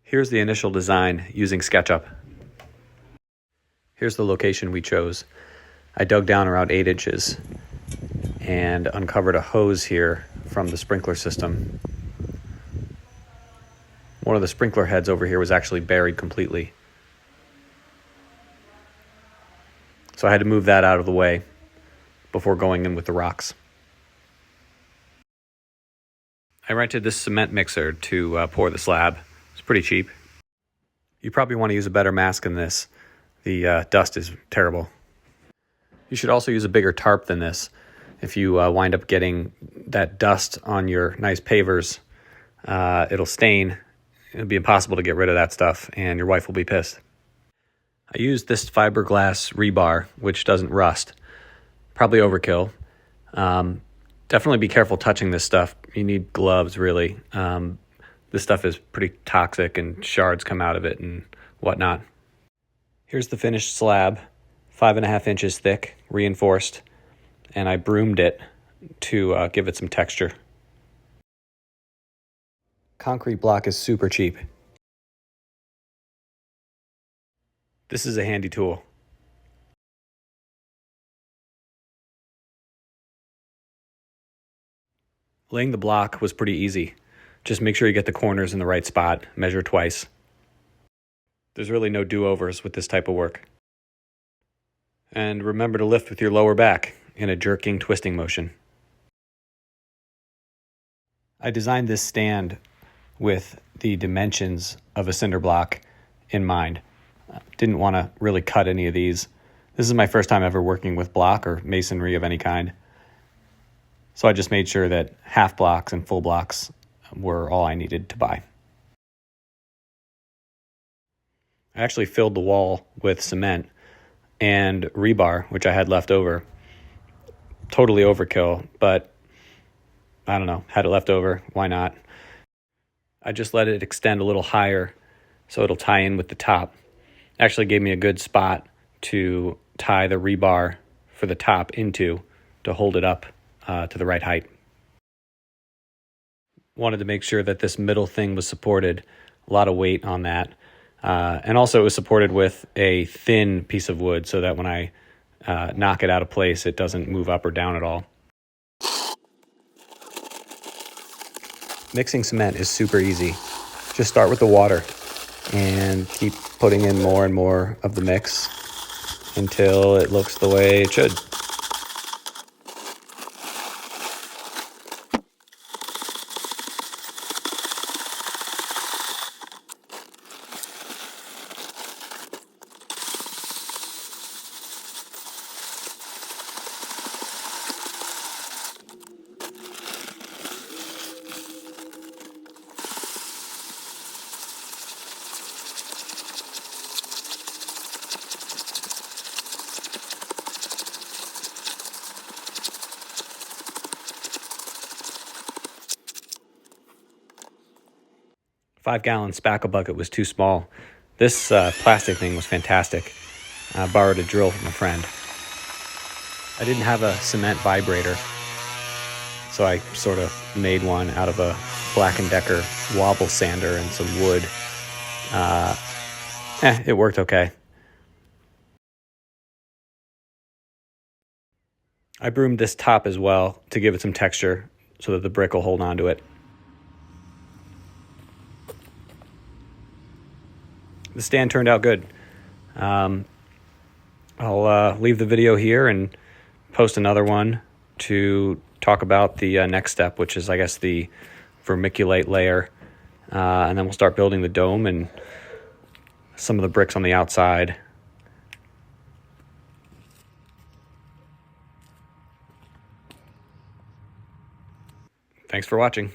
Here's the initial design using SketchUp. Here's the location we chose. I dug down around 8 inches and uncovered a hose here from the sprinkler system. One of the sprinkler heads over here was actually buried completely. So I had to move that out of the way before going in with the rocks. I rented this cement mixer to pour the slab. It's pretty cheap. You probably want to use a better mask than this. The dust is terrible. You should also use a bigger tarp than this. If you wind up getting that dust on your nice pavers, it'll stain. It'll be impossible to get rid of that stuff, and your wife will be pissed. I used this fiberglass rebar, which doesn't rust. Probably overkill. Definitely be careful touching this stuff. You need gloves, really. This stuff is pretty toxic, and shards come out of it and whatnot. Here's the finished slab, 5.5 inches thick, reinforced, and I broomed it to give it some texture. Concrete block is super cheap. This is a handy tool. Laying the block was pretty easy. Just make sure you get the corners in the right spot, measure twice. There's really no do-overs with this type of work. And remember to lift with your lower back in a jerking, twisting motion. I designed this stand with the dimensions of a cinder block in mind. Didn't want to really cut any of these. This is my first time ever working with block or masonry of any kind. So I just made sure that half blocks and full blocks were all I needed to buy. I actually filled the wall with cement and rebar, which I had left over. Totally overkill, but I don't know, had it left over, why not? I just let it extend a little higher so it'll tie in with the top. Actually gave me a good spot to tie the rebar for the top into to hold it up to the right height. Wanted to make sure that this middle thing was supported, a lot of weight on that. And also it was supported with a thin piece of wood so that when I knock it out of place, it doesn't move up or down at all. Mixing cement is super easy. Just start with the water and keep putting in more and more of the mix until it looks the way it should. Five-gallon spackle bucket was too small. This plastic thing was fantastic. I borrowed a drill from a friend. I didn't have a cement vibrator, so I sort of made one out of a Black & Decker wobble sander and some wood. It worked okay. I broomed this top as well to give it some texture so that the brick will hold on to it. The stand turned out good. I'll leave the video here and post another one to talk about the next step, which is, I guess, the vermiculite layer. And then we'll start building the dome and some of the bricks on the outside. Thanks for watching.